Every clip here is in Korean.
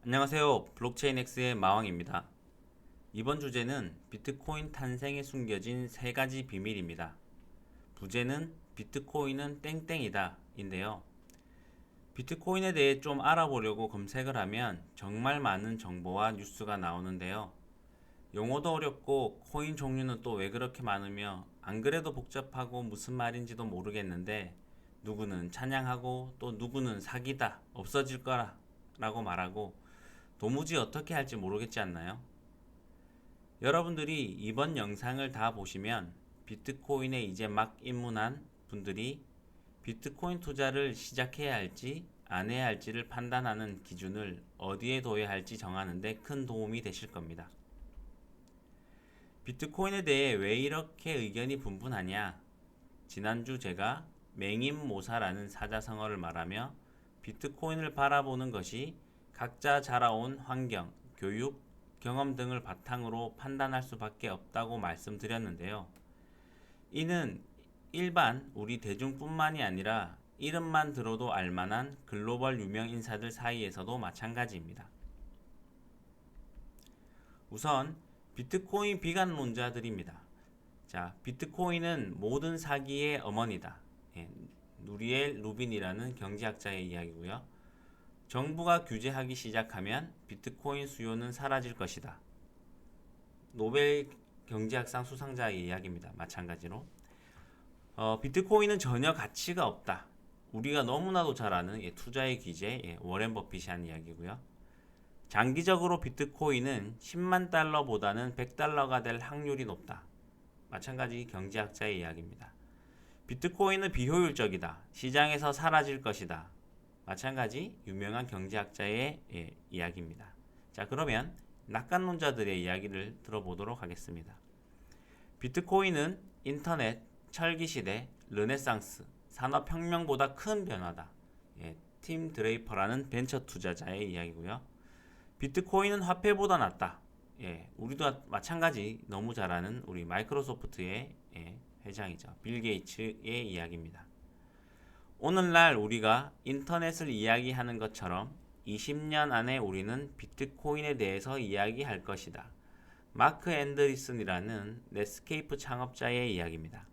안녕하세요. 블록체인X의 마왕입니다. 이번 주제는 비트코인 탄생에 숨겨진 3가지 비밀입니다. 부제는 비트코인은 땡땡이다 인데요. 비트코인에 대해 좀 알아보려고 검색을 하면 정말 많은 정보와 뉴스가 나오는데요. 용어도 어렵고 코인 종류는 또 왜 그렇게 많으며 안 그래도 복잡하고 무슨 말인지도 모르겠는데 누구는 찬양하고 또 누구는 사기다, 없어질 거라 라고 말하고 도무지 어떻게 할지 모르겠지 않나요? 여러분들이 이번 영상을 다 보시면 비트코인에 이제 막 입문한 분들이 비트코인 투자를 시작해야 할지 안 해야 할지를 판단하는 기준을 어디에 둬야 할지 정하는 데 큰 도움이 되실 겁니다. 비트코인에 대해 왜 이렇게 의견이 분분하냐? 지난주 제가 맹인모사라는 사자성어를 말하며 비트코인을 바라보는 것이 각자 자라온 환경, 교육, 경험 등을 바탕으로 판단할 수밖에 없다고 말씀드렸는데요. 이는 일반 우리 대중뿐만이 아니라 이름만 들어도 알만한 글로벌 유명 인사들 사이에서도 마찬가지입니다. 우선 비트코인 비관론자들입니다. 자, 비트코인은 모든 사기의 어머니다. 누리엘 루빈이라는 경제학자의 이야기고요. 정부가 규제하기 시작하면 비트코인 수요는 사라질 것이다. 노벨 경제학상 수상자의 이야기입니다. 마찬가지로 비트코인은 전혀 가치가 없다. 우리가 너무나도 잘 아는 투자의 기재 워렌 버핏이 한 이야기고요. 장기적으로 비트코인은 10만 달러보다는 100달러가 될 확률이 높다. 마찬가지 경제학자의 이야기입니다. 비트코인은 비효율적이다. 시장에서 사라질 것이다. 마찬가지 유명한 경제학자의 이야기입니다. 자, 그러면 낙관론자들의 이야기를 들어보도록 하겠습니다. 비트코인은 인터넷, 철기시대, 르네상스, 산업혁명보다 큰 변화다. 팀 드레이퍼라는 벤처 투자자의 이야기고요. 비트코인은 화폐보다 낫다. 우리도 마찬가지 너무 잘 아는 우리 마이크로소프트의 회장이죠. 빌 게이츠의 이야기입니다. 오늘날 우리가 인터넷을 이야기하는 것처럼 20년 안에 우리는 비트코인에 대해서 이야기할 것이다. 마크 앤더리슨이라는 넷스케이프 창업자의 이야기입니다.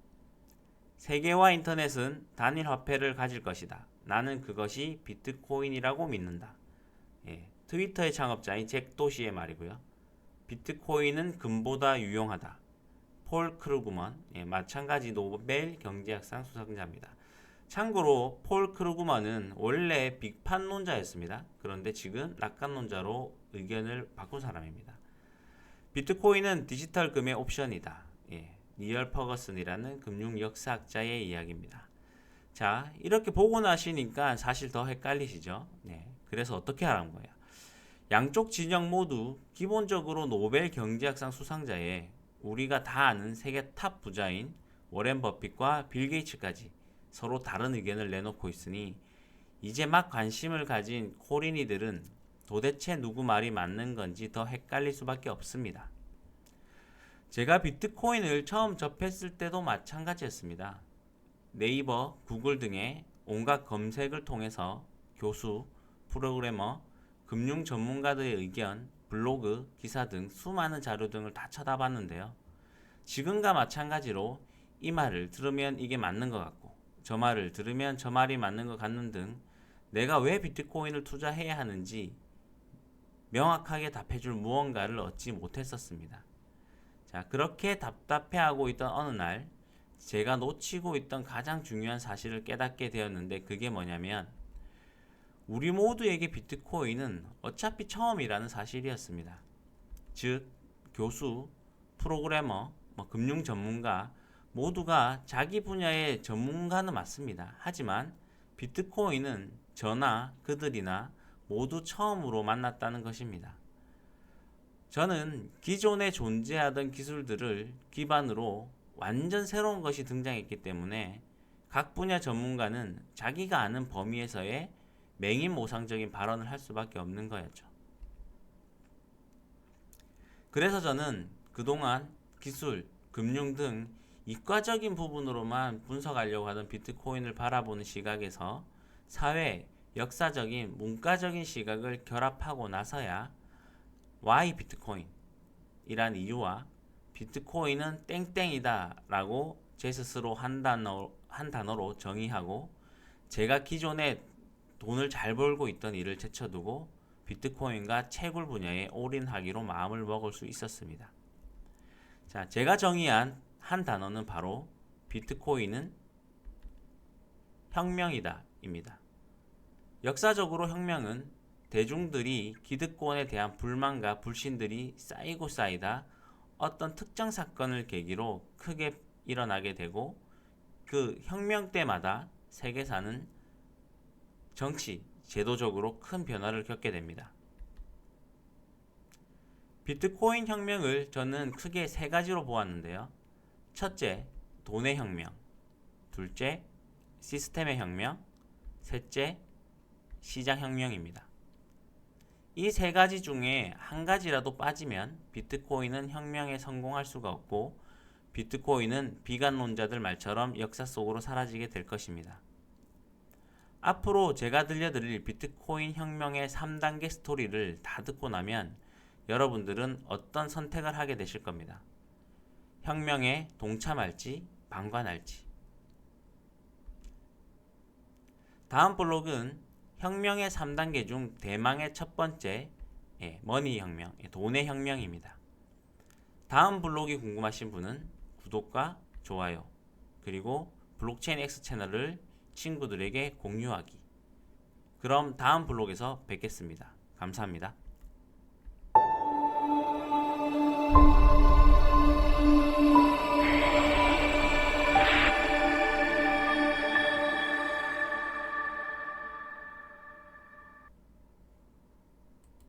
세계와 인터넷은 단일 화폐를 가질 것이다. 나는 그것이 비트코인이라고 믿는다. 트위터의 창업자인 잭 도시의 말이고요. 비트코인은 금보다 유용하다. 폴 크루그먼, 마찬가지 노벨 경제학상 수상자입니다. 참고로 폴 크루그먼은 원래 빅판론자였습니다. 그런데 지금 낙관론자로 의견을 바꾼 사람입니다. 비트코인은 디지털 금의 옵션이다. 니얼 퍼거슨이라는 금융 역사학자의 이야기입니다. 자, 이렇게 보고 나시니까 사실 더 헷갈리시죠? 그래서 어떻게 하라는 거예요? 양쪽 진영 모두 기본적으로 노벨 경제학상 수상자에 우리가 다 아는 세계 탑 부자인 워렌 버핏과 빌 게이츠까지 서로 다른 의견을 내놓고 있으니 이제 막 관심을 가진 코린이들은 도대체 누구 말이 맞는 건지 더 헷갈릴 수밖에 없습니다. 제가 비트코인을 처음 접했을 때도 마찬가지였습니다. 네이버, 구글 등의 온갖 검색을 통해서 교수, 프로그래머, 금융 전문가들의 의견, 블로그, 기사 등 수많은 자료 등을 다 쳐다봤는데요. 지금과 마찬가지로 이 말을 들으면 이게 맞는 것 같고 저 말을 들으면 저 말이 맞는 것 같는 등 내가 왜 비트코인을 투자해야 하는지 명확하게 답해줄 무언가를 얻지 못했었습니다. 자, 그렇게 답답해하고 있던 어느 날 제가 놓치고 있던 가장 중요한 사실을 깨닫게 되었는데 그게 뭐냐면 우리 모두에게 비트코인은 어차피 처음이라는 사실이었습니다. 즉, 교수, 프로그래머, 금융 전문가 모두가 자기 분야의 전문가는 맞습니다. 하지만 비트코인은 저나 그들이나 모두 처음으로 만났다는 것입니다. 저는 기존에 존재하던 기술들을 기반으로 완전 새로운 것이 등장했기 때문에 각 분야 전문가는 자기가 아는 범위에서의 맹인모상적인 발언을 할 수밖에 없는 거였죠. 그래서 저는 그동안 기술, 금융 등 이과적인 부분으로만 분석하려고 하던 비트코인을 바라보는 시각에서 사회, 역사적인, 문과적인 시각을 결합하고 나서야 Y 비트코인이란 이유와 비트코인은 땡땡이다 라고 제 스스로 한 단어로 정의하고 제가 기존에 돈을 잘 벌고 있던 일을 제쳐두고 비트코인과 채굴 분야에 올인하기로 마음을 먹을 수 있었습니다. 자, 제가 정의한 한 단어는 바로 비트코인은 혁명이다 입니다. 역사적으로 혁명은 대중들이 기득권에 대한 불만과 불신들이 쌓이고 쌓이다 어떤 특정 사건을 계기로 크게 일어나게 되고 그 혁명 때마다 세계사는 정치, 제도적으로 큰 변화를 겪게 됩니다. 비트코인 혁명을 저는 크게 세 가지로 보았는데요. 첫째, 돈의 혁명. 둘째, 시스템의 혁명. 셋째, 시장 혁명입니다. 이 세 가지 중에 한 가지라도 빠지면 비트코인은 혁명에 성공할 수가 없고 비트코인은 비관론자들 말처럼 역사 속으로 사라지게 될 것입니다. 앞으로 제가 들려드릴 비트코인 혁명의 3단계 스토리를 다 듣고 나면 여러분들은 어떤 선택을 하게 되실 겁니다. 혁명에 동참할지 방관할지. 다음 블록은 혁명의 3단계 중 대망의 첫 번째 머니 혁명, 돈의 혁명입니다. 다음 블록이 궁금하신 분은 구독과 좋아요 그리고 블록체인 X 채널을 친구들에게 공유하기. 그럼 다음 블록에서 뵙겠습니다. 감사합니다.